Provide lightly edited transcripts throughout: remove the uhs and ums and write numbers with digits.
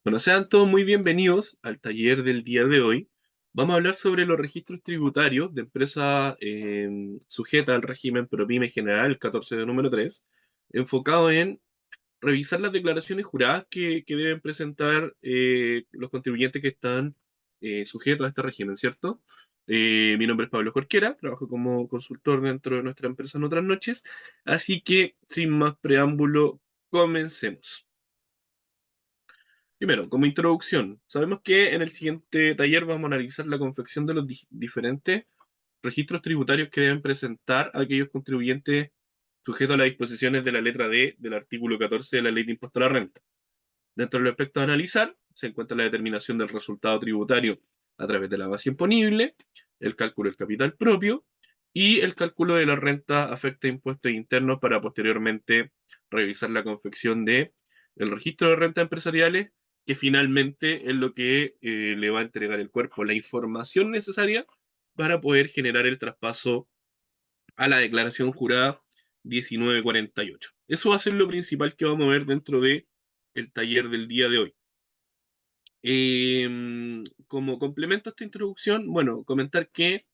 Bueno, sean todos muy bienvenidos al taller del día de hoy. Vamos a hablar sobre los registros tributarios de empresa sujeta al régimen PROPYME general, el 14 de número 3, enfocado en revisar las declaraciones juradas que deben presentar los contribuyentes que están sujetos a este régimen, ¿cierto? Mi nombre es Pablo Jorquera, trabajo como consultor dentro de nuestra empresa en otras noches, así que sin más preámbulo, comencemos. Primero, como introducción, sabemos que en el siguiente taller vamos a analizar la confección de los diferentes registros tributarios que deben presentar aquellos contribuyentes sujetos a las disposiciones de la letra D del artículo 14 de la Ley de Impuesto a la Renta. Dentro de los aspectos a analizar se encuentra la determinación del resultado tributario a través de la base imponible, el cálculo del capital propio y el cálculo de la renta afecta a impuestos internos para posteriormente revisar la confección de el registro de rentas empresariales, que finalmente es lo que le va a entregar el cuerpo la información necesaria para poder generar el traspaso a la declaración jurada 1948. Eso va a ser lo principal que vamos a ver dentro de el taller del día de hoy. Como complemento a esta introducción, bueno, comentar que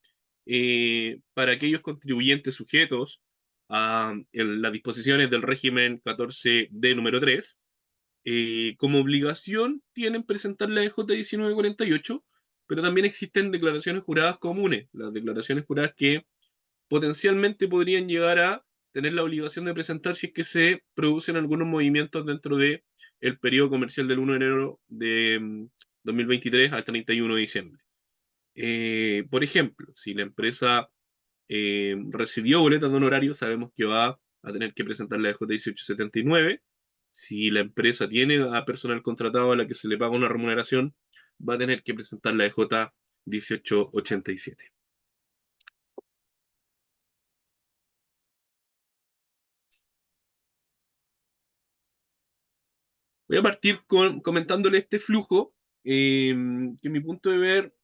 para aquellos contribuyentes sujetos a las disposiciones del régimen 14D número 3, como obligación tienen presentar la EJ 1948, pero también existen declaraciones juradas comunes, las declaraciones juradas que potencialmente podrían llegar a tener la obligación de presentar si es que se producen algunos movimientos dentro de el periodo comercial del 1 de enero de 2023 al 31 de diciembre. Por ejemplo, si la empresa recibió boletas de honorario, sabemos que va a tener que presentar la EJ 1879. Si la empresa tiene a personal contratado a la que se le paga una remuneración, va a tener que presentar la EJ 1887. Voy a partir comentándole este flujo, que mi punto de ver,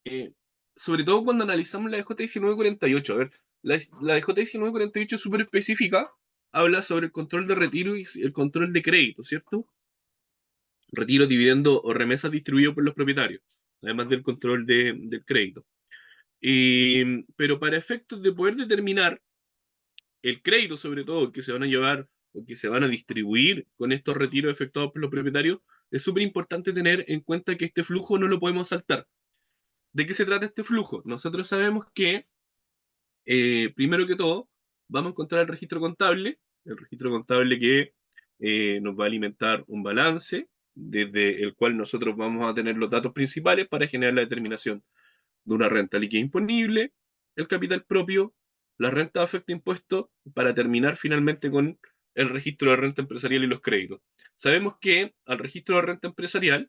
eh, sobre todo cuando analizamos la DJ 1948. A ver, la DJ 1948 es súper específica, habla sobre el control de retiro y el control de crédito, ¿cierto? Retiro, dividendo o remesas distribuidos por los propietarios, además del control del crédito. Pero para efectos de poder determinar el crédito, sobre todo, que se van a llevar o que se van a distribuir con estos retiros efectuados por los propietarios, es súper importante tener en cuenta que este flujo no lo podemos saltar. ¿De qué se trata este flujo? Nosotros sabemos que, primero que todo, vamos a encontrar el registro contable que nos va a alimentar un balance, desde el cual nosotros vamos a tener los datos principales para generar la determinación de una renta líquida imponible, el capital propio, la renta afecta impuesto, para terminar finalmente con el registro de renta empresarial y los créditos. Sabemos que al registro de renta empresarial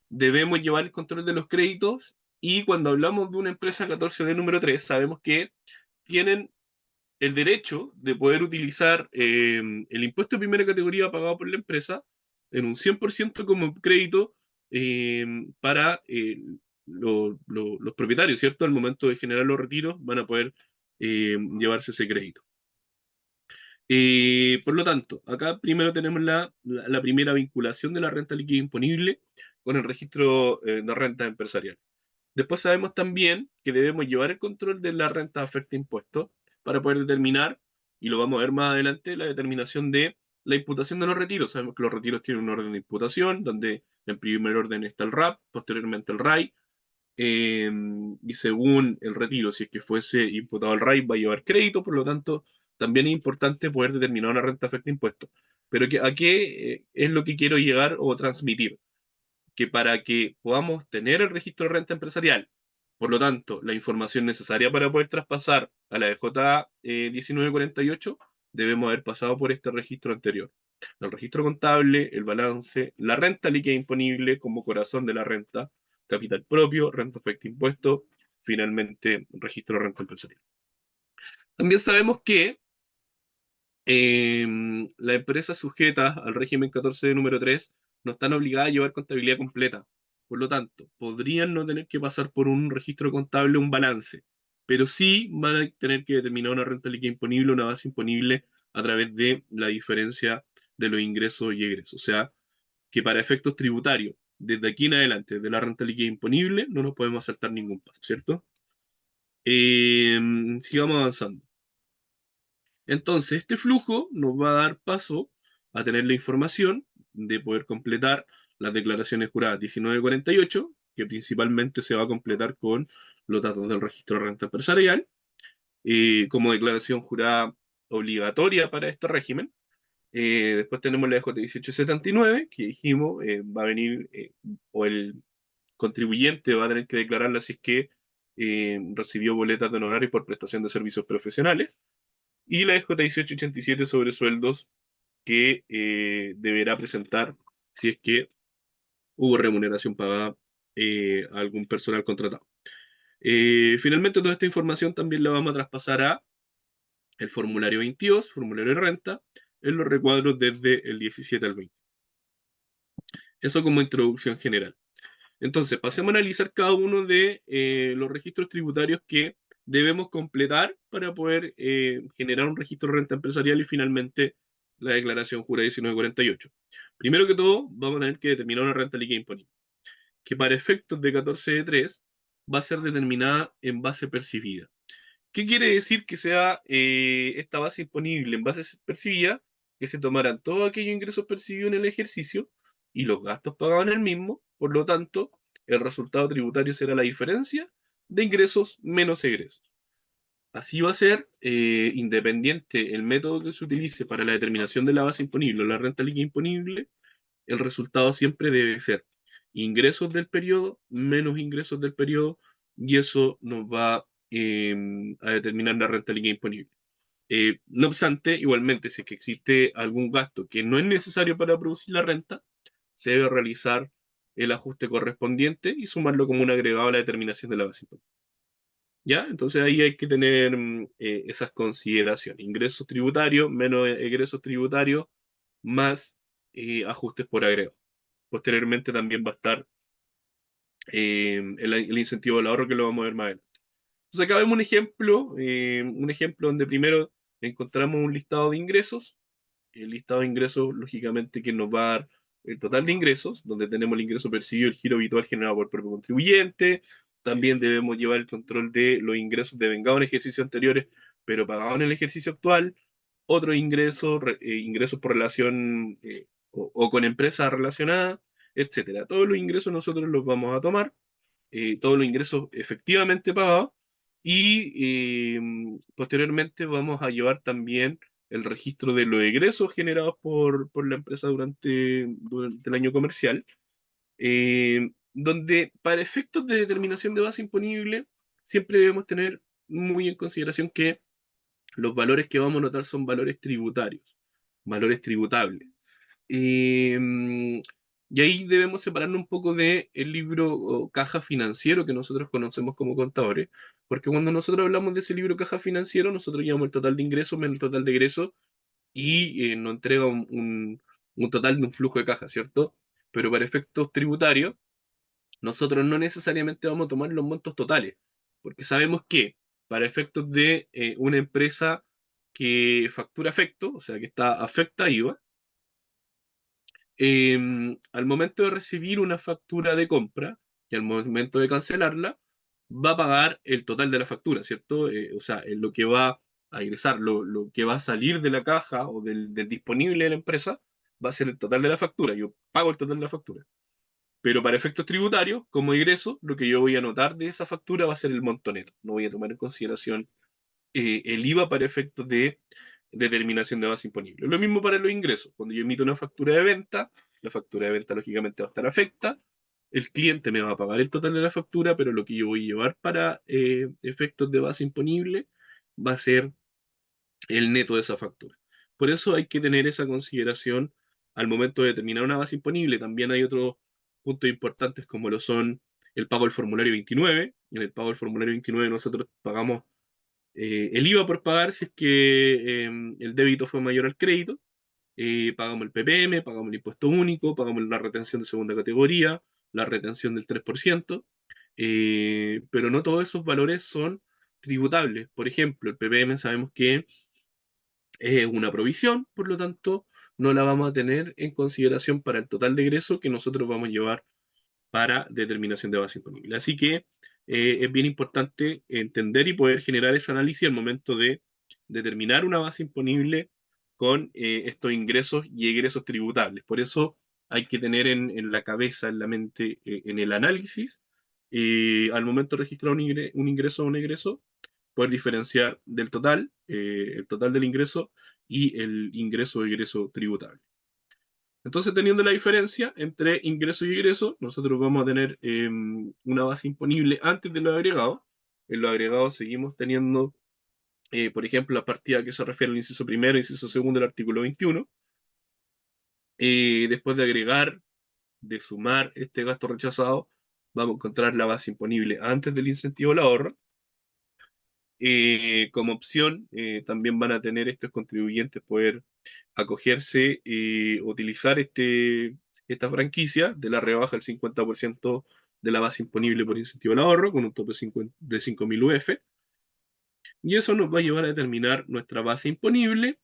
debemos llevar el control de los créditos y cuando hablamos de una empresa 14 de número 3 sabemos que tienen el derecho de poder utilizar el impuesto de primera categoría pagado por la empresa en un 100% como crédito eh, para los propietarios, ¿cierto? Al momento de generar los retiros van a poder llevarse ese crédito. Por lo tanto, acá primero tenemos la primera vinculación de la renta líquida imponible con el registro de renta empresarial. Después sabemos también que debemos llevar el control de la renta afecta impuestos para poder determinar, y lo vamos a ver más adelante, la determinación de la imputación de los retiros. Sabemos que los retiros tienen un orden de imputación, donde en primer orden está el RAP, posteriormente el RAI, eh, y según el retiro, si es que fuese imputado al RAI, va a llevar crédito, por lo tanto, también es importante poder determinar una renta afecta impuestos. Pero ¿a qué es lo que quiero llegar o transmitir? Que para que podamos tener el registro de renta empresarial, por lo tanto, la información necesaria para poder traspasar a la DJ 1948, debemos haber pasado por este registro anterior. El registro contable, el balance, la renta líquida imponible como corazón de la renta, capital propio, renta efecto impuesto, finalmente registro de renta empresarial. También sabemos que la empresa sujeta al régimen 14 de número 3 no están obligadas a llevar contabilidad completa. Por lo tanto, podrían no tener que pasar por un registro contable, un balance, pero sí van a tener que determinar una renta líquida imponible, una base imponible a través de la diferencia de los ingresos y egresos. O sea, que para efectos tributarios, desde aquí en adelante, de la renta líquida imponible, no nos podemos saltar ningún paso, ¿cierto? Sigamos avanzando. Entonces, este flujo nos va a dar paso a tener la información de poder completar las declaraciones juradas 1948, que principalmente se va a completar con los datos del registro de renta empresarial, como declaración jurada obligatoria para este régimen. Después tenemos la EJ 1879, que dijimos va a venir, o el contribuyente va a tener que declararla si es que recibió boletas de honorario por prestación de servicios profesionales. Y la EJ 1887 sobre sueldos que deberá presentar si es que hubo remuneración pagada a algún personal contratado. Finalmente, toda esta información también la vamos a traspasar a el formulario 22, formulario de renta, en los recuadros desde el 17 al 20. Eso como introducción general. Entonces, pasemos a analizar cada uno de los registros tributarios que debemos completar para poder generar un registro de renta empresarial y finalmente la declaración jurada 1948. Primero que todo, vamos a tener que determinar una renta líquida imponible, que para efectos de 14 de 3 va a ser determinada en base percibida. ¿Qué quiere decir que sea esta base imponible en base percibida? Que se tomarán todos aquellos ingresos percibidos en el ejercicio y los gastos pagados en el mismo, por lo tanto, el resultado tributario será la diferencia de ingresos menos egresos. Así va a ser, independiente el método que se utilice para la determinación de la base imponible o la renta líquida imponible, el resultado siempre debe ser ingresos del periodo menos ingresos del periodo, y eso nos va a determinar la renta líquida imponible. No obstante, igualmente, si es que existe algún gasto que no es necesario para producir la renta, se debe realizar el ajuste correspondiente y sumarlo como un agregado a la determinación de la base imponible. ¿Ya? Entonces ahí hay que tener esas consideraciones. Ingresos tributarios menos egresos tributarios más ajustes por agregado. Posteriormente también va a estar el incentivo al ahorro, que lo vamos a ver más adelante. Entonces acá vemos un ejemplo donde primero encontramos un listado de ingresos. El listado de ingresos, lógicamente, que nos va a dar el total de ingresos, donde tenemos el ingreso percibido, el giro habitual generado por el propio contribuyente. También debemos llevar el control de los ingresos devengados en ejercicios anteriores, pero pagados en el ejercicio actual. Otros ingresos, ingresos por relación o con empresas relacionadas, etcétera. Todos los ingresos nosotros los vamos a tomar, todos los ingresos efectivamente pagados, y posteriormente vamos a llevar también el registro de los egresos generados por la empresa durante el año comercial, donde para efectos de determinación de base imponible siempre debemos tener muy en consideración que los valores que vamos a notar son valores tributarios, valores tributables. Eh, y ahí debemos separarnos un poco de el libro o caja financiero que nosotros conocemos como contadores, porque cuando nosotros hablamos de ese libro caja financiero, nosotros llevamos el total de ingresos menos el total de egresos y nos entrega un total de un flujo de caja, ¿cierto? Pero para efectos tributarios, nosotros no necesariamente vamos a tomar los montos totales, porque sabemos que para efectos de una empresa que factura afecto, o sea, que está afecta a IVA, al momento de recibir una factura de compra y al momento de cancelarla, va a pagar el total de la factura, ¿cierto? O sea, lo que va a ingresar, lo que va a salir de la caja o del disponible de la empresa, va a ser el total de la factura. Yo pago el total de la factura. Pero para efectos tributarios, como ingreso, lo que yo voy a anotar de esa factura va a ser el monto neto. No voy a tomar en consideración el IVA para efectos de determinación de base imponible. Lo mismo para los ingresos. Cuando yo emito una factura de venta, la factura de venta lógicamente va a estar afecta. El cliente me va a pagar el total de la factura, pero lo que yo voy a llevar para efectos de base imponible va a ser el neto de esa factura. Por eso hay que tener esa consideración al momento de determinar una base imponible. También hay otros puntos importantes como lo son el pago del formulario 29. En el pago del formulario 29 nosotros pagamos el IVA por pagar si es que el débito fue mayor al crédito. Pagamos el PPM, pagamos el impuesto único, pagamos la retención de segunda categoría, la retención del 3%, pero no todos esos valores son tributables. Por ejemplo, el PPM sabemos que es una provisión, por lo tanto, no la vamos a tener en consideración para el total de egreso que nosotros vamos a llevar para determinación de base imponible. Así que es bien importante entender y poder generar ese análisis al momento de determinar una base imponible con estos ingresos y egresos tributables. Por eso hay que tener en la cabeza, en la mente, en el análisis, al momento de registrar un ingreso o un egreso, poder diferenciar del total, el total del ingreso y el ingreso o egreso tributable. Entonces, teniendo la diferencia entre ingreso y egreso, nosotros vamos a tener una base imponible antes de los agregados. En los agregados seguimos teniendo, por ejemplo, la partida que se refiere al inciso primero, inciso segundo del artículo 21. Después de agregar, de sumar este gasto rechazado, vamos a encontrar la base imponible antes del incentivo al ahorro. Como opción, también van a tener estos contribuyentes poder acogerse y utilizar esta franquicia de la rebaja del 50% de la base imponible por incentivo al ahorro, con un tope de 5.000 UF, y eso nos va a llevar a determinar nuestra base imponible,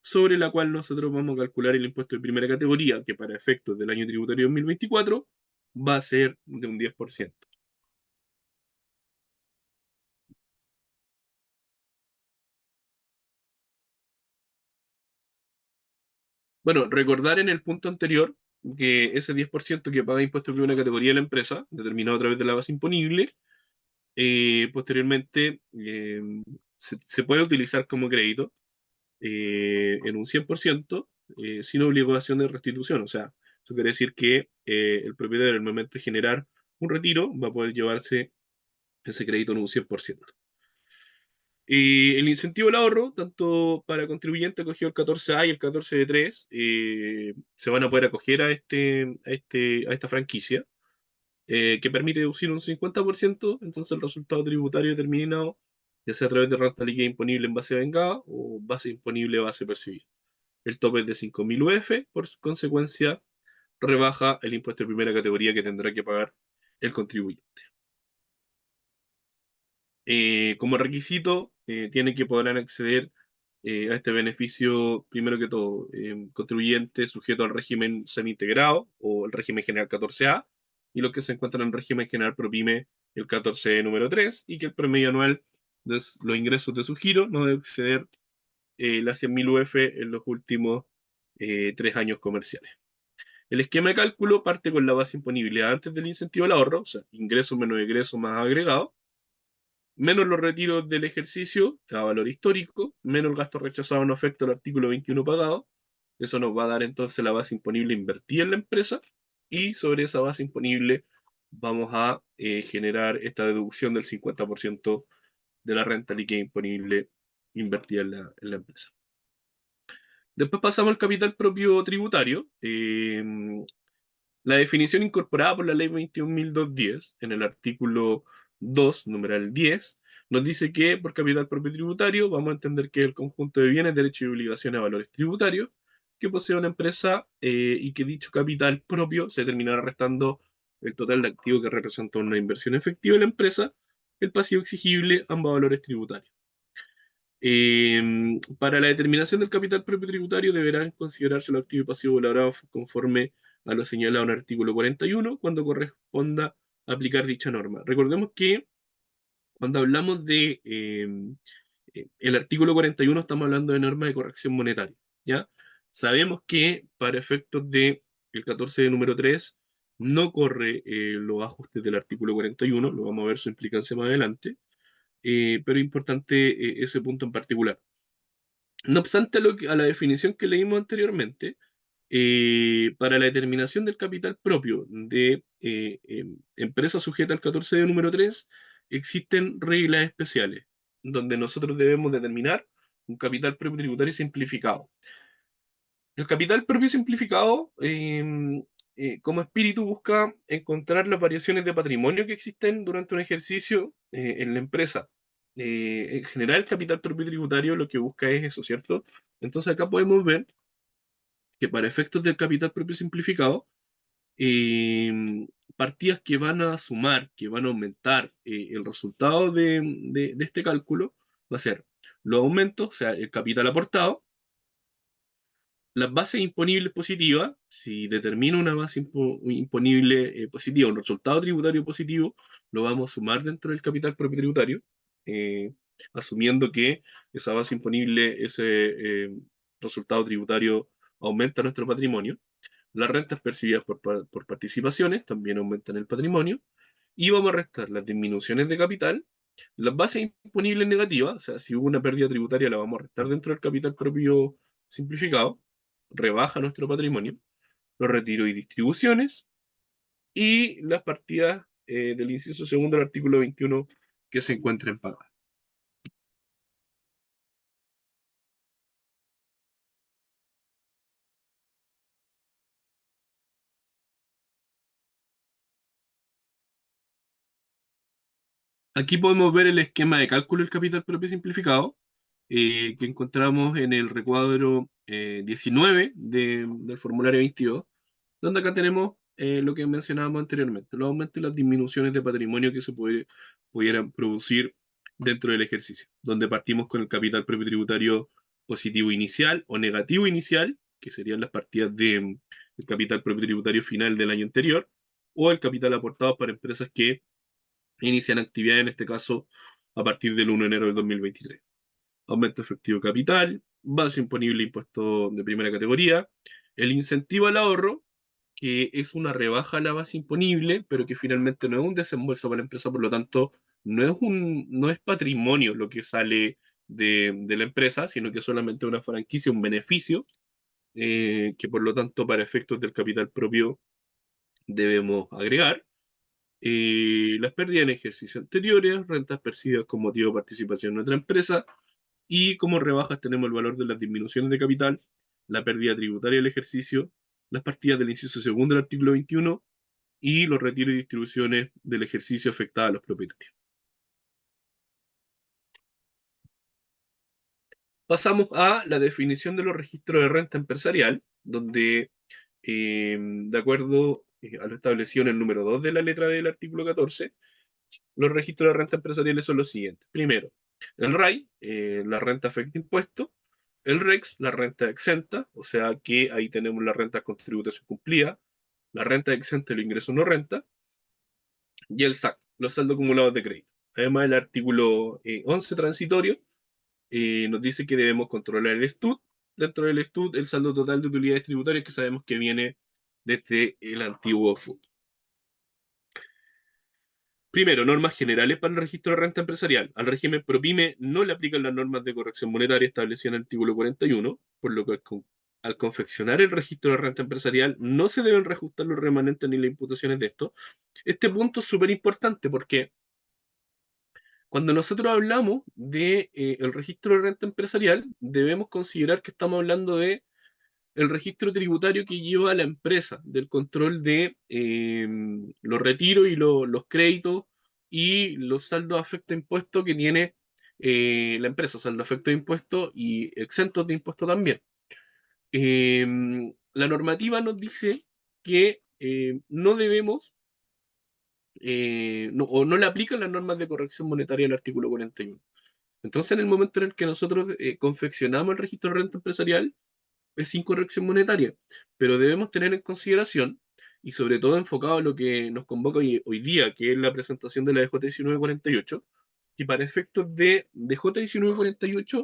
sobre la cual nosotros vamos a calcular el impuesto de primera categoría, que para efectos del año tributario 2024 va a ser de un 10%. Bueno, recordar en el punto anterior que ese 10% que paga impuesto de primera categoría de la empresa, determinado a través de la base imponible, posteriormente se puede utilizar como crédito en un 100% sin obligación de restitución. O sea, eso quiere decir que el propietario, al momento de generar un retiro, va a poder llevarse ese crédito en un 100%. El incentivo al ahorro, tanto para contribuyentes acogido el 14A y el 14 de 3, se van a poder acoger a esta franquicia, que permite deducir un 50%, entonces el resultado tributario determinado, ya sea a través de renta líquida imponible en base vengada o base imponible base percibida. El tope es de 5.000 UF, por consecuencia, rebaja el impuesto de primera categoría que tendrá que pagar el contribuyente. Como requisito, tienen que podrán acceder a este beneficio, primero que todo, contribuyentes sujetos al régimen semi-integrado o el régimen general 14A, y los que se encuentran en el régimen general PROPYME el 14 número 3, y que el promedio anual de los ingresos de su giro no debe exceder las 100.000 UF en los últimos 3 años comerciales. El esquema de cálculo parte con la base imponible antes del incentivo al ahorro, o sea, ingresos menos egresos más agregado, menos los retiros del ejercicio a valor histórico, menos el gasto rechazado no afecta al artículo 21 pagado. Eso nos va a dar entonces la base imponible invertida en la empresa, y sobre esa base imponible vamos a generar esta deducción del 50% de la renta líquida imponible invertida en la empresa. Después pasamos al capital propio tributario. La definición incorporada por la ley 21.210 en el artículo 2, numeral 10, nos dice que por capital propio tributario vamos a entender que es el conjunto de bienes, derechos y obligaciones a valores tributarios que posee una empresa, y que dicho capital propio se terminará restando el total de activos que representa una inversión efectiva de la empresa, el pasivo exigible, ambos valores tributarios. Para la determinación del capital propio tributario deberán considerarse los activos y pasivos valorados conforme a lo señalado en el artículo 41 cuando corresponda aplicar dicha norma. Recordemos que cuando hablamos de el artículo 41 estamos hablando de normas de corrección monetaria, ¿ya? Sabemos que para efectos de el 14 de número 3 no corre los ajustes del artículo 41, lo vamos a ver su implicancia más adelante, pero es importante ese punto en particular. No obstante a la definición que leímos anteriormente, para la determinación del capital propio de empresa sujeta al 14 de número 3, existen reglas especiales, donde nosotros debemos determinar un capital propio tributario simplificado. El capital propio simplificado, como espíritu, busca encontrar las variaciones de patrimonio que existen durante un ejercicio en la empresa. En general, el capital propio tributario lo que busca es eso, ¿cierto? Entonces acá podemos ver que para efectos del capital propio simplificado, partidas que van a sumar, que van a aumentar el resultado de este cálculo, va a ser los aumentos, o sea, el capital aportado, Las bases imponibles positivas, si determino una base imponible positiva, un resultado tributario positivo, lo vamos a sumar dentro del capital propio tributario, eh, asumiendo que esa base imponible, ese resultado tributario aumenta nuestro patrimonio. Las rentas percibidas por participaciones también aumentan el patrimonio. Y vamos a restar las disminuciones de capital, las bases imponibles negativas, o sea, si hubo una pérdida tributaria la vamos a restar dentro del capital propio simplificado, rebaja nuestro patrimonio, los retiros y distribuciones, y las partidas del inciso segundo del artículo 21 que se encuentren pagadas. Aquí podemos ver el esquema de cálculo del capital propio simplificado que encontramos en el recuadro 19 del formulario 22, donde acá tenemos lo que mencionábamos anteriormente, los aumentos y las disminuciones de patrimonio que pudieran producir dentro del ejercicio, donde partimos con el capital propio tributario positivo inicial o negativo inicial, que serían las partidas del capital propio tributario final del año anterior, o el capital aportado para empresas que inician actividad, en este caso, a partir del 1 de enero del 2023. Aumento efectivo de capital, base imponible impuesto de primera categoría, el incentivo al ahorro, que es una rebaja a la base imponible, pero que finalmente no es un desembolso para la empresa, por lo tanto, no es patrimonio lo que sale de la empresa, sino que es solamente una franquicia, un beneficio, que por lo tanto, para efectos del capital propio, debemos agregar. Las pérdidas en ejercicios anteriores, rentas percibidas con motivo de participación en otra empresa, y como rebajas tenemos el valor de las disminuciones de capital, la pérdida tributaria del ejercicio, las partidas del inciso segundo del artículo 21 y los retiros y distribuciones del ejercicio afectados a los propietarios. Pasamos a la definición de los registros de renta empresarial, donde, de acuerdo a lo establecido en el número 2 de la letra del artículo 14, los registros de renta empresariales son los siguientes. Primero, el RAI, la renta afecta impuesto. El REX, la renta exenta, o sea que ahí tenemos la renta con tributación cumplida, la renta exenta, el ingreso no renta, y el SAC, los saldos acumulados de crédito. Además, el artículo 11 transitorio nos dice que debemos controlar el STUT. Dentro del STUT, el saldo total de utilidades tributarias que sabemos que viene desde el antiguo FUT. Primero, normas generales para el registro de renta empresarial. Al régimen PROPYME no le aplican las normas de corrección monetaria establecidas en el artículo 41, por lo que al confeccionar el registro de renta empresarial no se deben reajustar los remanentes ni las imputaciones de esto. Este punto es súper importante porque cuando nosotros hablamos de el registro de renta empresarial, debemos considerar que estamos hablando de el registro tributario que lleva a la empresa, del control de los retiros y los créditos y los saldos afecto a impuestos que tiene la empresa, saldo afecto a impuestos y exentos de impuestos también. La normativa nos dice que no debemos, o no le aplican las normas de corrección monetaria del artículo 41. Entonces, en el momento en el que nosotros confeccionamos el registro de renta empresarial, es sin corrección monetaria, pero debemos tener en consideración, y sobre todo enfocado a lo que nos convoca hoy día, que es la presentación de la DJ 1948, que para efectos de DJ 1948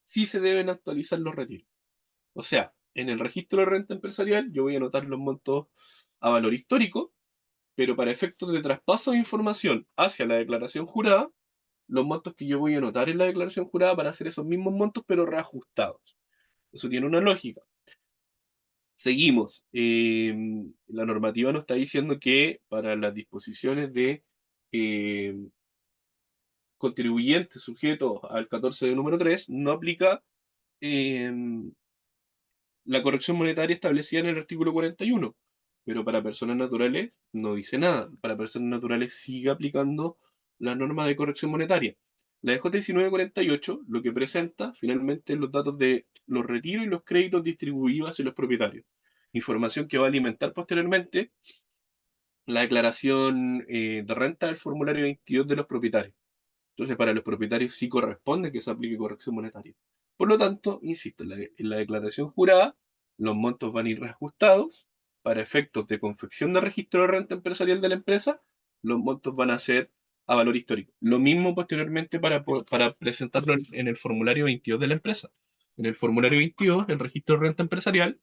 sí se deben actualizar los retiros. O sea, en el registro de renta empresarial yo voy a anotar los montos a valor histórico, pero para efectos de traspaso de información hacia la declaración jurada, los montos que yo voy a anotar en la declaración jurada van a ser esos mismos montos, pero reajustados. Eso tiene una lógica. Seguimos. La normativa nos está diciendo que para las disposiciones de eh, contribuyentes sujetos al 14 de número 3 no aplica eh, la corrección monetaria establecida en el artículo 41, pero para personas naturales no dice nada. Para personas naturales sigue aplicando la norma de corrección monetaria. La DJ 1948 lo que presenta finalmente los datos de los retiros y los créditos distribuidos hacia los propietarios. Información que va a alimentar posteriormente la declaración de renta del formulario 22 de los propietarios. Entonces, para los propietarios sí corresponde que se aplique corrección monetaria. Por lo tanto, insisto, en la declaración jurada, los montos van a ir reajustados para efectos de confección de registro de renta empresarial de la empresa, los montos van a ser a valor histórico. Lo mismo posteriormente para presentarlo en el formulario 22 de la empresa. En el formulario 22, el registro de renta empresarial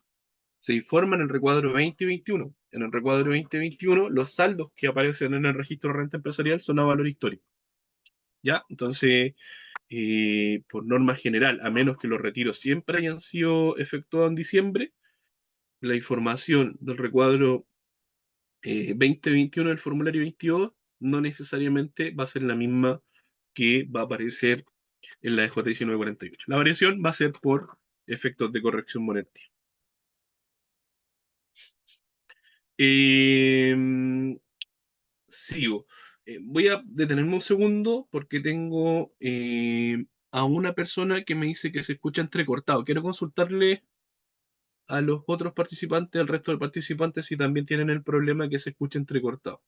se informa en el recuadro 2021. En el recuadro 2021, los saldos que aparecen en el registro de renta empresarial son a valor histórico. ¿Ya? Entonces, por norma general, a menos que los retiros siempre hayan sido efectuados en diciembre, la información del recuadro 2021 del formulario 22 no necesariamente va a ser la misma que va a aparecer en la DJ 1948. La variación va a ser por efectos de corrección monetaria. Eh, Sigo. Voy a detenerme un segundo porque tengo a una persona que me dice que se escucha entrecortado. Quiero consultarle a los otros participantes, al resto de participantes, si también tienen el problema que se escucha entrecortado.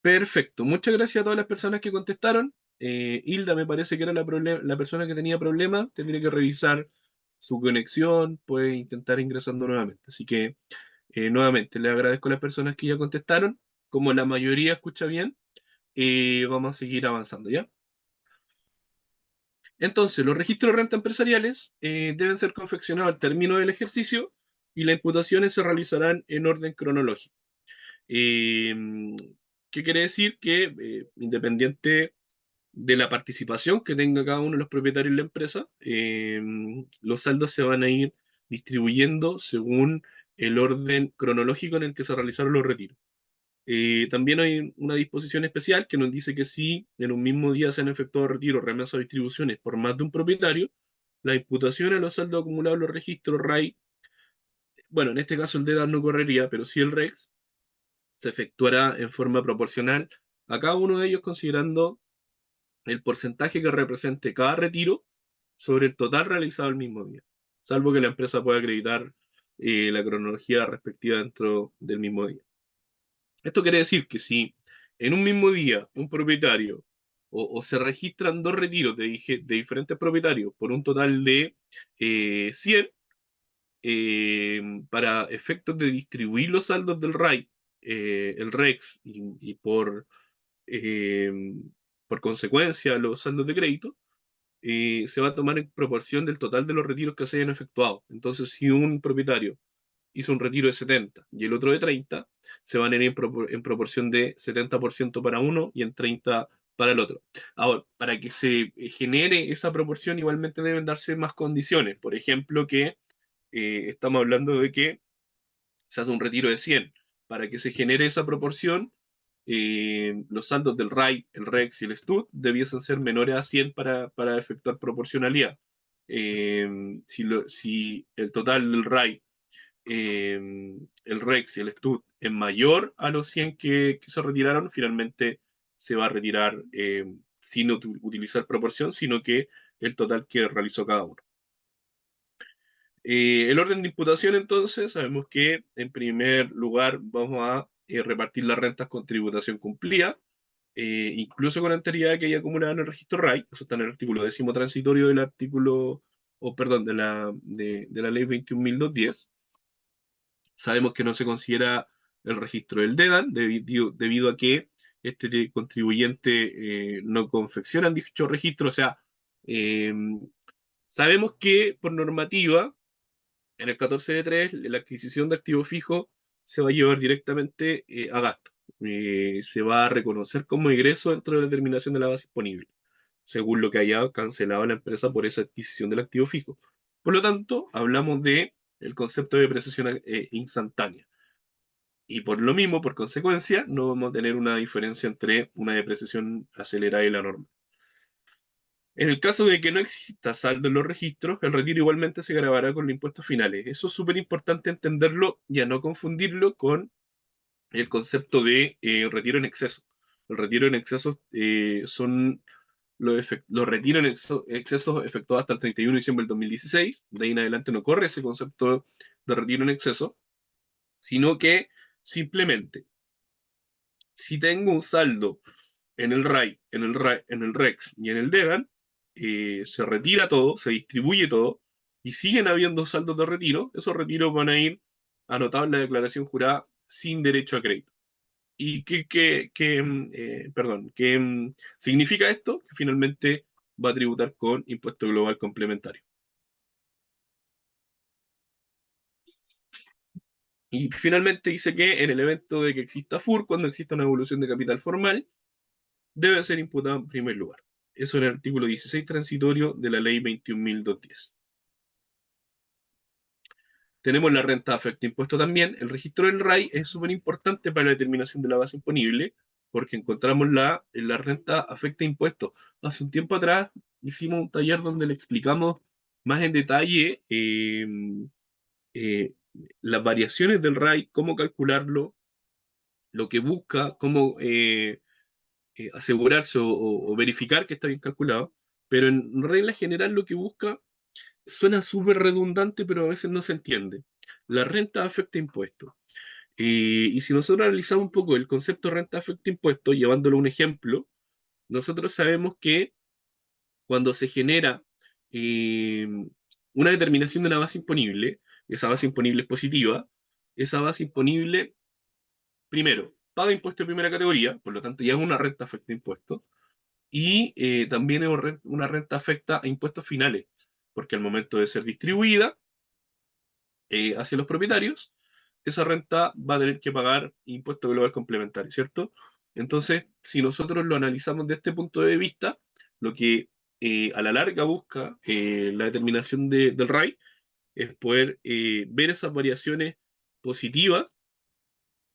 Perfecto. Muchas gracias a todas las personas que contestaron. Hilda me parece que era la persona que tenía problema. Tendría que revisar su conexión, puede intentar ingresando nuevamente. Así que nuevamente le agradezco a las personas que ya contestaron. Como la mayoría escucha bien, vamos a seguir avanzando, ¿ya? Entonces, los registros de renta empresariales deben ser confeccionados al término del ejercicio y las imputaciones se realizarán en orden cronológico. Eh, ¿Qué quiere decir? Que independiente de la participación que tenga cada uno de los propietarios de la empresa, los saldos se van a ir distribuyendo según el orden cronológico en el que se realizaron los retiros. También hay una disposición especial que nos dice que si en un mismo día se han efectuado retiros, remesas o distribuciones por más de un propietario, la imputación a los saldos acumulados en los registros RAI, bueno, en este caso el DEDA no correría, pero sí el REX, se efectuará en forma proporcional a cada uno de ellos considerando el porcentaje que represente cada retiro sobre el total realizado el mismo día, salvo que la empresa pueda acreditar la cronología respectiva dentro del mismo día. Esto quiere decir que si en un mismo día un propietario o se registran dos retiros de diferentes propietarios por un total de 100, para efectos de distribuir los saldos del RAI, el REX y eh, por consecuencia los saldos de crédito, se va a tomar en proporción del total de los retiros que se hayan efectuado. Entonces, si un propietario hizo un retiro de 70 y el otro de 30, se van a ir en proporción de 70% para uno y en 30 para el otro. Ahora, para que se genere esa proporción, igualmente deben darse más condiciones. Por ejemplo, que estamos hablando de que se hace un retiro de 100. Para que se genere esa proporción, los saldos del RAI, el REX y el STUD debiesen ser menores a 100 para efectuar proporcionalidad. Si el total del RAI, el REX y el STUD es mayor a los 100 que se retiraron, finalmente se va a retirar sin utilizar proporción, sino que el total que realizó cada uno. El orden de imputación, entonces, sabemos que en primer lugar vamos a repartir las rentas con tributación cumplida, incluso con anterioridad que haya acumulado en el registro RAI. Eso está en el artículo 10º transitorio del artículo, o perdón, de la ley 21.210. Sabemos que no se considera el registro del DEDAN debido a que este contribuyente no confecciona en dicho registro. O sea, eh, sabemos que por normativa en el 14.3, la adquisición de activo fijo se va a llevar directamente a gasto. Se va a reconocer como ingreso dentro de la determinación de la base disponible, según lo que haya cancelado la empresa por esa adquisición del activo fijo. Por lo tanto, hablamos de el concepto de depreciación instantánea. Y por lo mismo, por consecuencia, no vamos a tener una diferencia entre una depreciación acelerada y la normal. En el caso de que no exista saldo en los registros, el retiro igualmente se grabará con los impuestos finales. Eso es súper importante entenderlo y a no confundirlo con el concepto de retiro en exceso. El retiro en exceso son los retiros en excesos efectuados hasta el 31 de diciembre del 2016. De ahí en adelante no corre ese concepto de retiro en exceso, sino que simplemente, si tengo un saldo en el RAI, en el REX y en el DEGAN, se retira todo, se distribuye todo, y siguen habiendo saldos de retiro, esos retiros van a ir anotados en la declaración jurada sin derecho a crédito. ¿Y qué significa esto? Que finalmente va a tributar con impuesto global complementario. Y finalmente dice que en el evento de que exista FUR, cuando exista una evolución de capital formal, debe ser imputado en primer lugar. Eso en el artículo 16 transitorio de la ley 21.210. Tenemos la renta afecta impuesto también. El registro del RAI es súper importante para la determinación de la base imponible, porque encontramos la renta afecta impuesto. Hace un tiempo atrás hicimos un taller donde le explicamos más en detalle eh, las variaciones del RAI, cómo calcularlo, lo que busca, cómo asegurarse o verificar que está bien calculado, pero en regla general lo que busca suena súper redundante, pero a veces no se entiende. La renta afecta impuestos. Y si nosotros analizamos un poco el concepto de renta afecta impuestos, llevándolo a un ejemplo, nosotros sabemos que cuando se genera eh, una determinación de una base imponible, esa base imponible es positiva, esa base imponible, primero, paga impuesto de primera categoría, por lo tanto ya es una renta afecta impuestos, y también es una renta afecta a impuestos finales, porque al momento de ser distribuida hacia los propietarios, esa renta va a tener que pagar impuesto global complementario, ¿cierto? Entonces, si nosotros lo analizamos de este punto de vista, lo que a la larga busca la determinación del RAI es poder ver esas variaciones positivas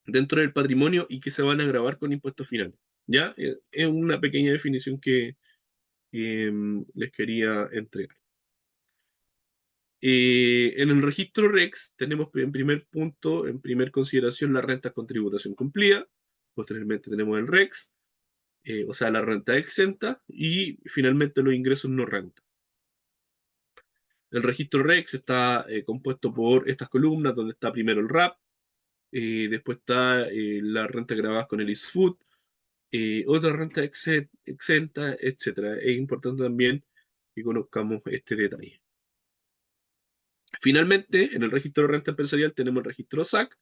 dentro del patrimonio y que se van a grabar con impuestos finales. ¿Ya? Es una pequeña definición que les quería entregar. En el registro REX tenemos en primer punto, en primer consideración, la renta con tributación cumplida. Posteriormente tenemos el REX, o sea, la renta exenta, y finalmente los ingresos no renta. El registro REX está compuesto por estas columnas, donde está primero el RAP, después está la renta grabada con el ISFUT, otra renta exenta, etc. Es importante también que conozcamos este detalle. Finalmente, en el registro de renta empresarial tenemos el registro SAC,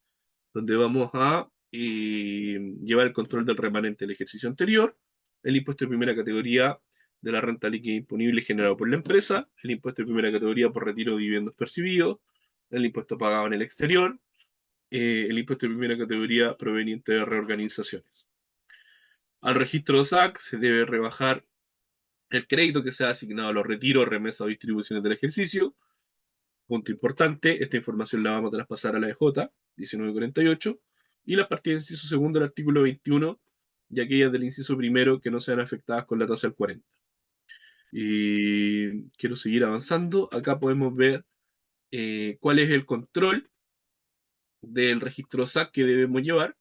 donde vamos a llevar el control del remanente del ejercicio anterior, el impuesto de primera categoría de la renta líquida imponible generado por la empresa, el impuesto de primera categoría por retiro de dividendos percibidos, el impuesto pagado en el exterior, el impuesto de primera categoría proveniente de reorganizaciones. Al registro SAC se debe rebajar el crédito que se ha asignado a los retiros, remesas o distribuciones del ejercicio. Punto importante, esta información la vamos a traspasar a la EJ 1948 y las partidas del inciso segundo del artículo 21 y aquellas del inciso primero que no sean afectadas con la tasa del 40. Y quiero seguir avanzando. Acá podemos ver cuál es el control del registro SAC que debemos llevar,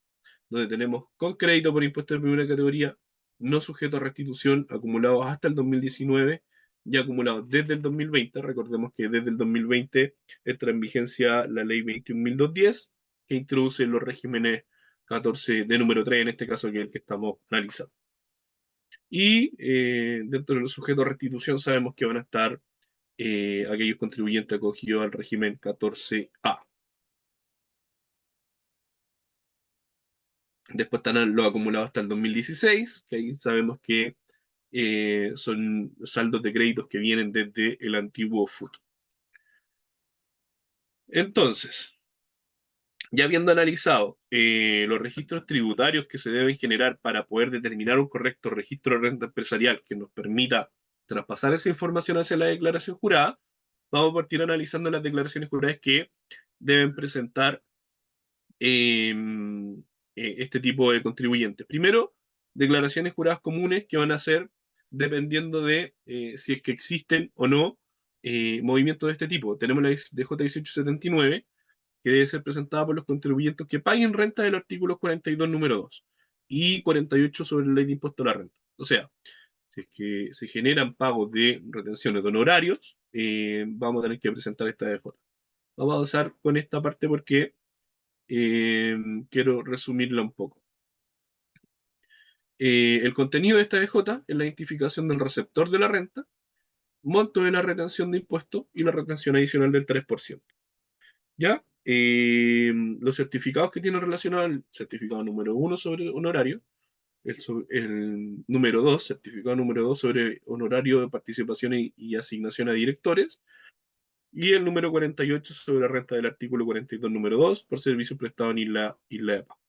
donde tenemos con crédito por impuesto de primera categoría, no sujeto a restitución, acumulados hasta el 2019 y acumulados desde el 2020. Recordemos que desde el 2020 entra en vigencia la ley 21.210, que introduce los regímenes 14 de número 3, en este caso, que es el que estamos analizando. Y dentro de los sujetos a restitución sabemos que van a estar aquellos contribuyentes acogidos al régimen 14A. Después están los acumulados hasta el 2016, que ahí sabemos que son saldos de créditos que vienen desde el antiguo FUT. Entonces, ya habiendo analizado los registros tributarios que se deben generar para poder determinar un correcto registro de renta empresarial que nos permita traspasar esa información hacia la declaración jurada, vamos a partir analizando las declaraciones juradas que deben presentar eh, este tipo de contribuyentes. Primero, declaraciones juradas comunes que van a ser dependiendo de si es que existen o no movimientos de este tipo. Tenemos la DJ 1879, que debe ser presentada por los contribuyentes que paguen renta del artículo 42, número 2, y 48 sobre la ley de impuesto a la renta. O sea, Si es que se generan pagos de retenciones de honorarios, vamos a tener que presentar esta ADJ. Vamos a avanzar con esta parte porque quiero resumirla un poco. El contenido de esta ADJ es la identificación del receptor de la renta, monto de la retención de impuestos y la retención adicional del 3%. ¿Ya? Los certificados que tienen relacionado el certificado número 1 sobre honorario, el número 2, certificado número 2 sobre honorario de participación y asignación a directores, y el número 48 sobre la renta del artículo 42, número 2, por servicios prestados en Isla de Paz.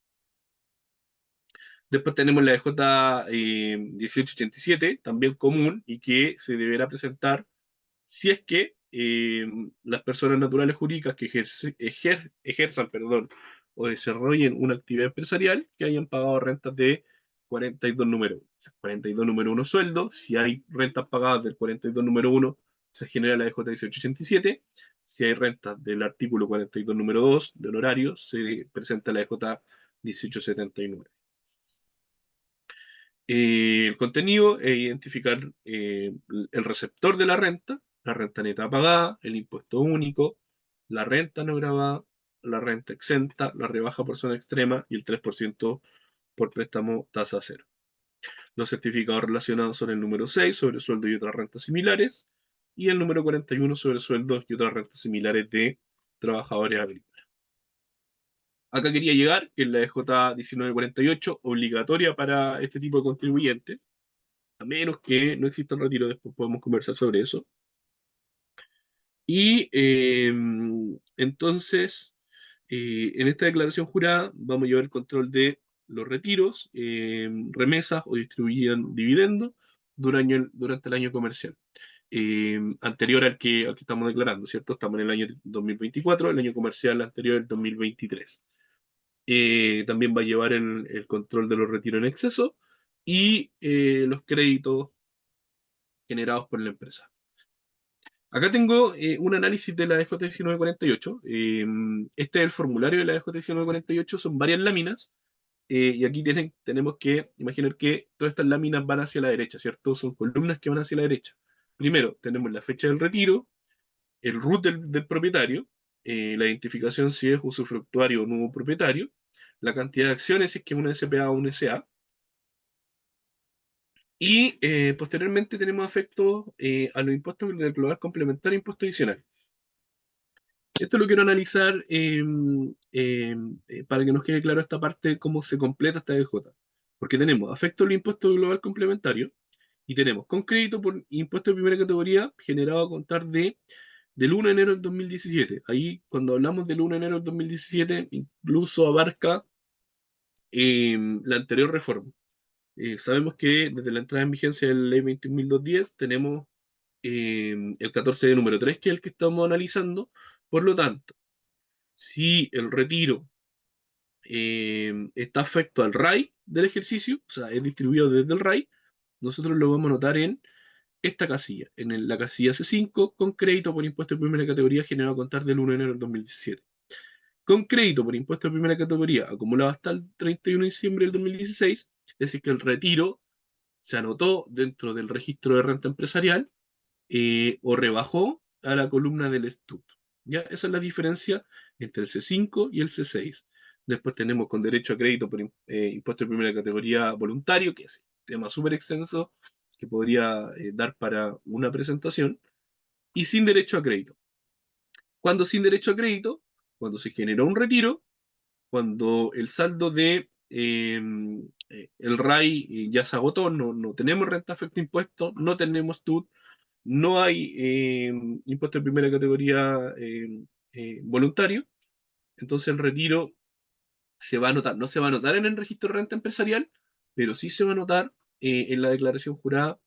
Después tenemos la EJ 1887, también común, y que se deberá presentar si es que las personas naturales jurídicas que ejerzan, perdón, o desarrollen una actividad empresarial que hayan pagado rentas de 42 número 1. 42 número 1 sueldo, si hay rentas pagadas del 42 número 1, se genera la EJ 1887. Si hay rentas del artículo 42 número 2 de honorario, se presenta la EJ 1879. El contenido es identificar el receptor de la renta neta pagada, el impuesto único, la renta no gravada, la renta exenta, la rebaja por zona extrema y el 3% por préstamo tasa cero. Los certificados relacionados son el número 6 sobre sueldo y otras rentas similares y el número 41 sobre sueldos y otras rentas similares de trabajadores agrícolas. Acá quería llegar, que es la EJ 1948, obligatoria para este tipo de contribuyentes, a menos que no exista un retiro, después podemos conversar sobre eso. Y entonces, en esta declaración jurada vamos a llevar el control de los retiros, remesas o distribuían dividendos durante el año comercial. Anterior al que estamos declarando, ¿cierto? Estamos en el año 2024, el año comercial anterior el 2023. También va a llevar el control de los retiros en exceso y los créditos generados por la empresa. Acá tengo un análisis de la DJ 1948. Este es el formulario de la DJ 1948, son varias láminas. Y aquí tenemos que imaginar que todas estas láminas van hacia la derecha, ¿cierto? Son columnas que van hacia la derecha. Primero tenemos la fecha del retiro, el RUT del propietario, la identificación si es usufructuario o nuevo propietario, la cantidad de acciones si es que es una SPA o una SA, y posteriormente tenemos afectos a los impuestos del global complementario e impuesto adicional. Esto lo quiero analizar para que nos quede claro esta parte, cómo se completa esta DJ. Porque tenemos afecto al impuesto global complementario y tenemos con crédito por impuesto de primera categoría generado a contar del 1 de enero del 2017. Ahí, cuando hablamos del 1 de enero del 2017, incluso abarca la anterior reforma. Sabemos que desde la entrada en vigencia de la ley 21.210 tenemos el 14 de número 3, que es el que estamos analizando. Por lo tanto, si el retiro está afecto al RAI del ejercicio, o sea, es distribuido desde el RAI, nosotros lo vamos a notar en esta casilla, en la casilla C5, con crédito por impuesto de primera categoría generado a contar del 1 de enero del 2017. Con crédito por impuesto de primera categoría acumulado hasta el 31 de diciembre del 2016, es decir, que el retiro se anotó dentro del registro de renta empresarial o rebajó a la columna del STUT. ¿Ya? Esa es la diferencia entre el C5 y el C6. Después tenemos con derecho a crédito por impuesto de primera categoría voluntario, que es un tema súper extenso que podría dar para una presentación, y sin derecho a crédito. Cuando sin derecho a crédito, cuando se generó un retiro, cuando el saldo de el RAI ya se agotó, no tenemos renta afecto impuesto, no tenemos TUT, no hay impuesto de primera categoría voluntario, entonces el retiro se va a anotar, no se va a anotar en el registro de renta empresarial, pero sí se va a anotar en la declaración jurada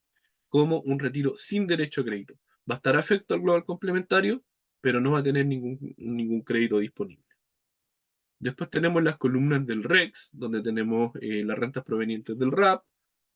como un retiro sin derecho a crédito. Va a estar afecto al global complementario, pero no va a tener ningún crédito disponible. Después tenemos las columnas del REX, donde tenemos las rentas provenientes del RAP,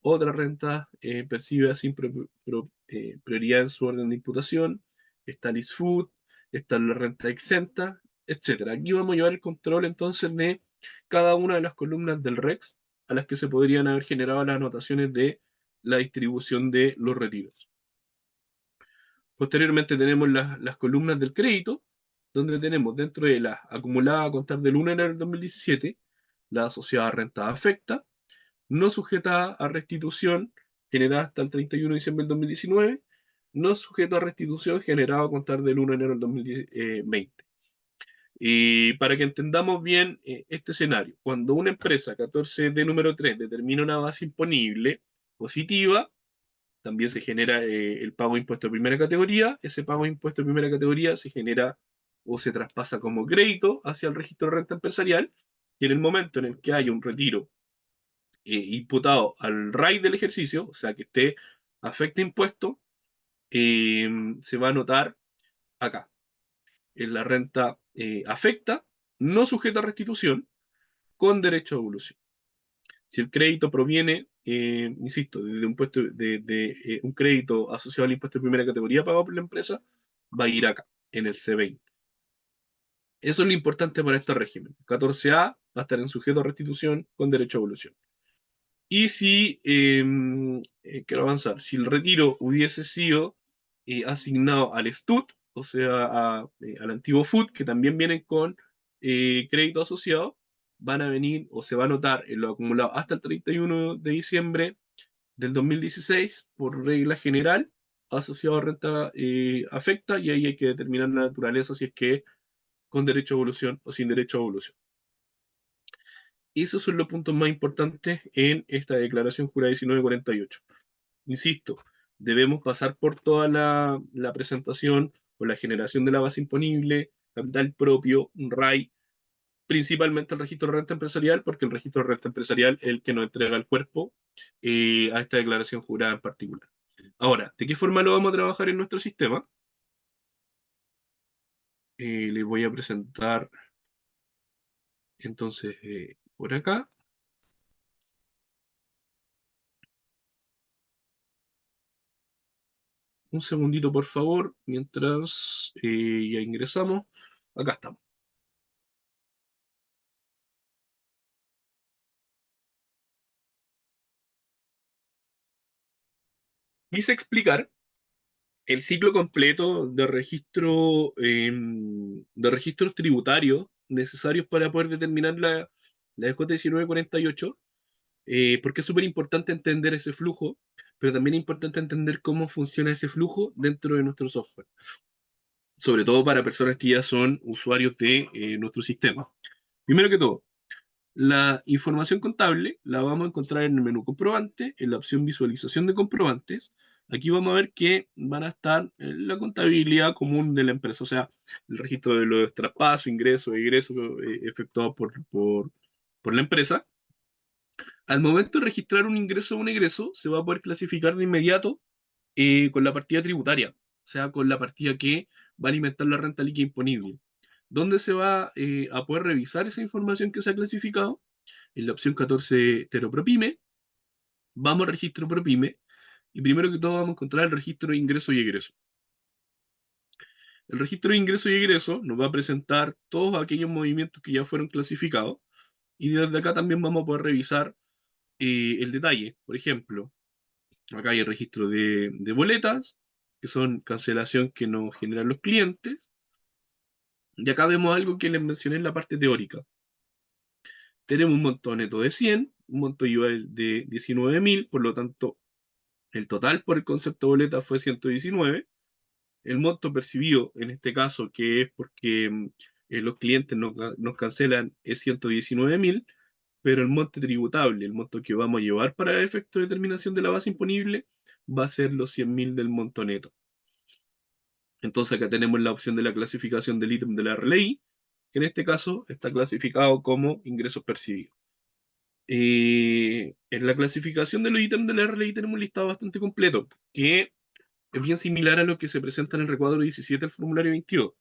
otras rentas percibidas sin prioridad en su orden de imputación, está el ISFUT, está la renta exenta, etc. Aquí vamos a llevar el control entonces de cada una de las columnas del REX, a las que se podrían haber generado las anotaciones de la distribución de los retiros. Posteriormente tenemos las columnas del crédito, donde tenemos dentro de la acumulada a contar del 1 de enero del 2017, la asociada a renta afecta, no sujeta a restitución, generada hasta el 31 de diciembre del 2019, no sujeto a restitución, generado a contar del 1 de enero del 2020. Y para que entendamos bien este escenario, cuando una empresa 14 de número 3 determina una base imponible positiva, también se genera el pago de impuesto de primera categoría. Ese pago de impuesto de primera categoría se genera o se traspasa como crédito hacia el registro de renta empresarial, y en el momento en el que haya un retiro imputado al RAI del ejercicio, o sea que esté afecta impuesto, se va a anotar acá, en la renta afecta, no sujeta a restitución, con derecho a evolución. Si el crédito proviene, insisto, desde un, puesto un crédito asociado al impuesto de primera categoría pagado por la empresa, va a ir acá, en el C20. Eso es lo importante para este régimen. 14A va a estar en sujeto a restitución con derecho a evolución. Y si, quiero avanzar, si el retiro hubiese sido asignado al STUT, o sea, al antiguo FUT, que también vienen con crédito asociado, van a venir o se va a anotar en lo acumulado hasta el 31 de diciembre del 2016 por regla general, asociado a renta afecta, y ahí hay que determinar la naturaleza si es que con derecho a evolución o sin derecho a evolución. Esos son los puntos más importantes en esta declaración jurada 1948. Insisto, debemos pasar por toda la presentación, por la generación de la base imponible, capital propio, RAI, principalmente el registro de renta empresarial, porque el registro de renta empresarial es el que nos entrega el cuerpo a esta declaración jurada en particular. Ahora, ¿de qué forma lo vamos a trabajar en nuestro sistema? Les voy a presentar entonces por acá. Un segundito, por favor, mientras ya ingresamos. Acá estamos. Quise explicar el ciclo completo de registros tributarios necesarios para poder determinar la DJ 1948, porque es súper importante entender ese flujo, pero también es importante entender cómo funciona ese flujo dentro de nuestro software, sobre todo para personas que ya son usuarios de nuestro sistema. Primero que todo, la información contable la vamos a encontrar en el menú comprobante, en la opción visualización de comprobantes. Aquí vamos a ver que van a estar la contabilidad común de la empresa, o sea, el registro de los traspasos, ingresos, egresos efectuados por la empresa. Al momento de registrar un ingreso o un egreso, se va a poder clasificar de inmediato con la partida tributaria, o sea, con la partida que va a alimentar la renta líquida imponible. ¿Dónde se va a poder revisar esa información que se ha clasificado? En la opción 14 PYME, vamos al registro PYME y primero que todo vamos a encontrar el registro de ingreso y egreso. El registro de ingreso y egreso nos va a presentar todos aquellos movimientos que ya fueron clasificados, y desde acá también vamos a poder revisar el detalle. Por ejemplo, acá hay el registro de boletas, que son cancelación que nos generan los clientes, y acá vemos algo que les mencioné en la parte teórica. Tenemos un monto neto de 100, un monto IVA de 19.000, por lo tanto el total por el concepto boleta fue 119. El monto percibido, en este caso, que es porque los clientes nos cancelan, es 119.000, pero el monto tributable, el monto que vamos a llevar para el efecto de determinación de la base imponible, va a ser los 100.000 del monto neto. Entonces acá tenemos la opción de la clasificación del ítem de la RLI, que en este caso está clasificado como ingresos percibidos. En la clasificación de los ítems de la RLI tenemos un listado bastante completo, que es bien similar a lo que se presenta en el recuadro 17 del formulario 22,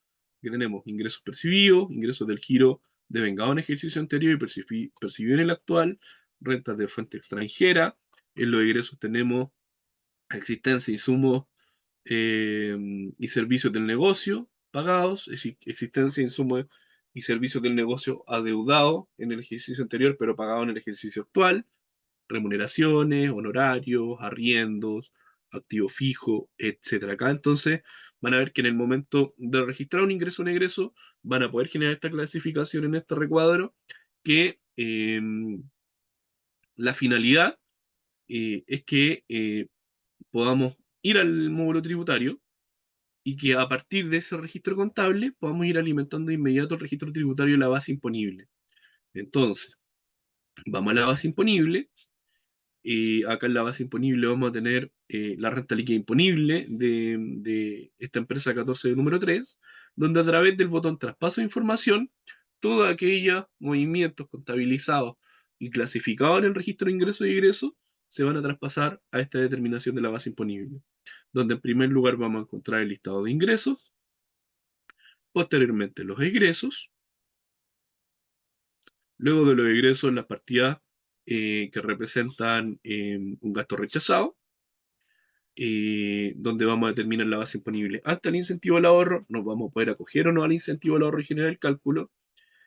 que tenemos ingresos percibidos, ingresos del giro devengado en ejercicio anterior y percibido en el actual, rentas de fuente extranjera. En los ingresos tenemos existencia, insumos y servicios del negocio pagados, es decir, existencia, insumos y servicios del negocio adeudados en el ejercicio anterior, pero pagados en el ejercicio actual. remuneraciones, honorarios, arriendos, activo fijo, etcétera. Acá entonces van a ver que en el momento de registrar un egreso, van a poder generar esta clasificación en este recuadro que la finalidad es que podamos ir al módulo tributario y que a partir de ese registro contable podamos ir alimentando de inmediato el registro tributario de la base imponible. Entonces, vamos a la base imponible. Acá en la base imponible vamos a tener la renta líquida imponible de esta empresa 14 número 3, donde a través del botón traspaso de información, todos aquellos movimientos contabilizados y clasificados en el registro de ingresos y egresos se van a traspasar a esta determinación de la base imponible, donde en primer lugar vamos a encontrar el listado de ingresos, posteriormente los egresos, luego de los egresos las partidas que representan un gasto rechazado, donde vamos a determinar la base imponible ante el incentivo al ahorro, nos vamos a poder acoger o no al incentivo al ahorro y generar el cálculo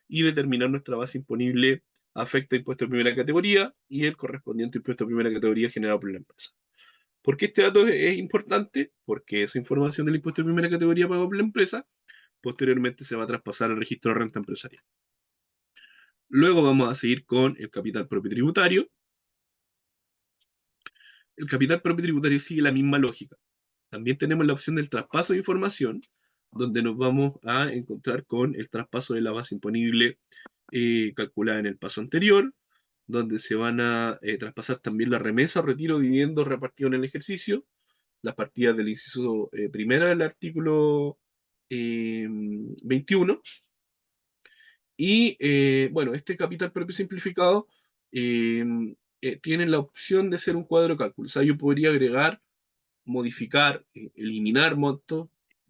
y determinar nuestra base imponible afecta impuesto de primera categoría y el correspondiente impuesto de primera categoría generado por la empresa. ¿Por qué este dato es importante? Porque esa información del impuesto de primera categoría pagado por la empresa posteriormente se va a traspasar al registro de renta empresarial. Luego vamos a seguir con el capital propio tributario. El capital propio tributario sigue la misma lógica. También tenemos la opción del traspaso de información, donde nos vamos a encontrar con el traspaso de la base imponible calculada en el paso anterior, donde se van a traspasar también la remesa, retiro, dividendo repartido en el ejercicio, las partidas del inciso primero del artículo 21. Y bueno, este capital propio simplificado eh, tiene la opción de ser un cuadro de cálculo. O sea, yo podría agregar, modificar, eliminar montos.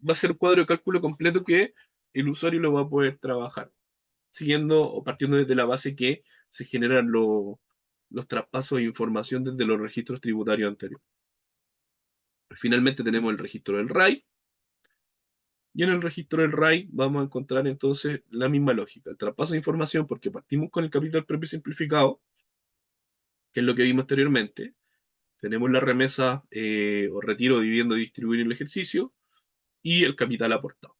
Va a ser un cuadro de cálculo completo que el usuario lo va a poder trabajar, siguiendo o partiendo desde la base que se generan los traspasos de información desde los registros tributarios anteriores. Finalmente tenemos el registro del RAI, y en el registro del RAI vamos a encontrar entonces la misma lógica, el traspaso de información, porque partimos con el capital propio simplificado, que es lo que vimos anteriormente. Tenemos la remesa o retiro, dividendo y distribuir en el ejercicio y el capital aportado.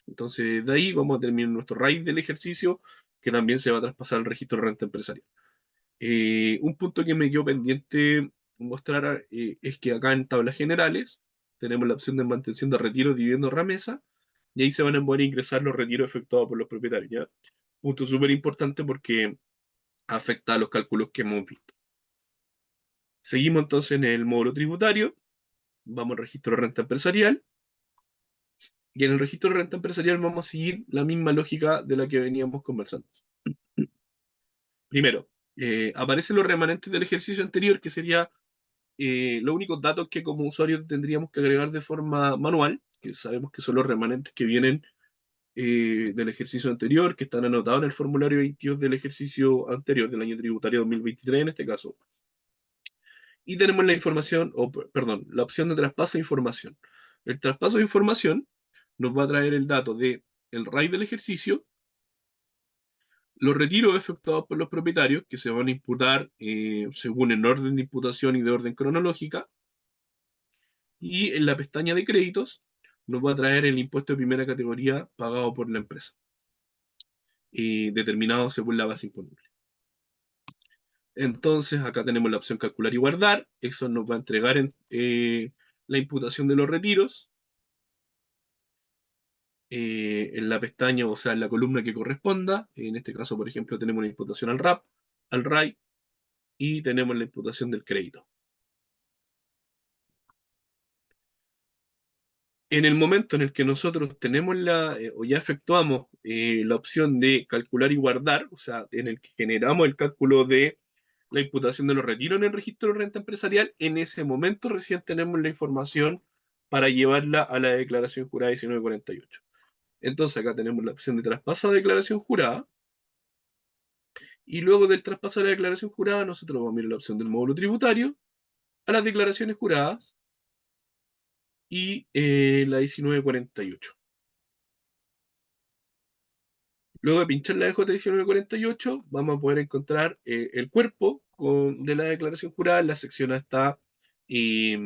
Entonces, de ahí vamos a terminar nuestro RAI del ejercicio, que también se va a traspasar al registro de renta empresarial. Un punto que me quedó pendiente mostrar es que acá en tablas generales tenemos la opción de mantención de retiro, dividendo, remesa, y ahí se van a poder ingresar los retiros efectuados por los propietarios, ¿ya? Punto súper importante porque afecta a los cálculos que hemos visto. Seguimos entonces en el módulo tributario, vamos al registro de renta empresarial, y en el registro de renta empresarial vamos a seguir la misma lógica de la que veníamos conversando. Primero, aparecen los remanentes del ejercicio anterior, que sería los únicos datos que como usuarios tendríamos que agregar de forma manual, que sabemos que son los remanentes que vienen del ejercicio anterior, que están anotados en el formulario 22 del ejercicio anterior, del año tributario 2023 en este caso. Y tenemos la información, o perdón, la opción de traspaso de información. El traspaso de información nos va a traer el dato de el RAI del ejercicio, los retiros efectuados por los propietarios, que se van a imputar según el orden de imputación y de orden cronológica, y en la pestaña de créditos nos va a traer el impuesto de primera categoría pagado por la empresa, determinado según la base imponible. Entonces, acá tenemos la opción calcular y guardar. Eso nos va a entregar la imputación de los retiros en la pestaña, o sea, en la columna que corresponda. En este caso, por ejemplo, tenemos la imputación al RAP, al RAI y tenemos la imputación del crédito. En el momento en el que nosotros tenemos o ya efectuamos la opción de calcular y guardar, o sea, en el que generamos el cálculo de la imputación de los retiros en el registro de renta empresarial, en ese momento recién tenemos la información para llevarla a la declaración jurada 1948. Entonces acá tenemos la opción de traspaso a declaración jurada, y luego del traspaso a la declaración jurada, nosotros vamos a mirar la opción del módulo tributario, a las declaraciones juradas y la 1948. Luego de pinchar la DJ 1948, vamos a poder encontrar el cuerpo de la declaración jurada. En la sección A está eh,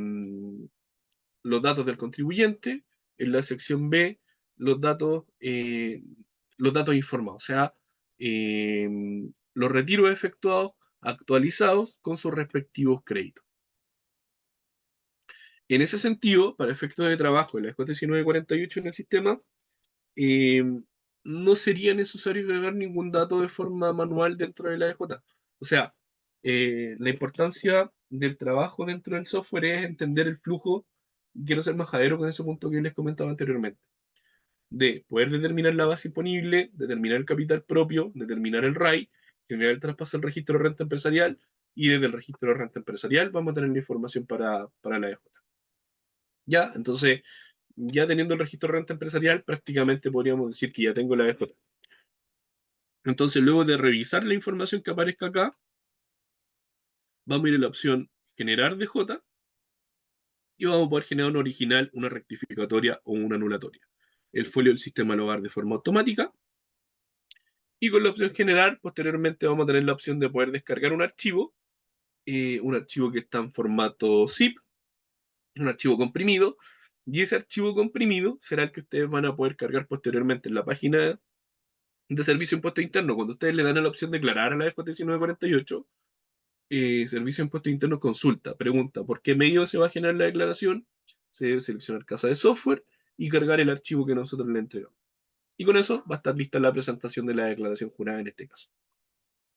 los datos del contribuyente. En la sección B, los los datos informados, o sea, eh, los retiros efectuados actualizados con sus respectivos créditos. En ese sentido, para efectos de trabajo en la SJ 1948 en el sistema, eh, no sería necesario agregar ningún dato de forma manual dentro de la EJ. O sea, la importancia del trabajo dentro del software es entender el flujo. Quiero ser majadero con ese punto que les comentaba anteriormente, de poder determinar la base imponible, determinar el capital propio, determinar el RAI, generar el traspaso al registro de renta empresarial, y desde el registro de renta empresarial vamos a tener la información para la EJ. Ya, entonces, ya teniendo el registro de renta empresarial, prácticamente podríamos decir que ya tengo la EJ. Entonces, luego de revisar la información que aparezca acá, vamos a ir a la opción generar DJ y vamos a poder generar una original, una rectificatoria o una anulatoria. El folio del sistema lo va a dar de forma automática. Y con la opción generar, posteriormente vamos a tener la opción de poder descargar un archivo que está en formato zip, un archivo comprimido, y ese archivo comprimido será el que ustedes van a poder cargar posteriormente en la página de Servicio de Impuesto Interno. Cuando ustedes le dan a la opción declarar a la DJ 1948, Servicio de Impuesto Interno consulta, pregunta por qué medio se va a generar la declaración, se debe seleccionar casa de software y cargar el archivo que nosotros le entregamos. Y con eso va a estar lista la presentación de la declaración jurada en este caso.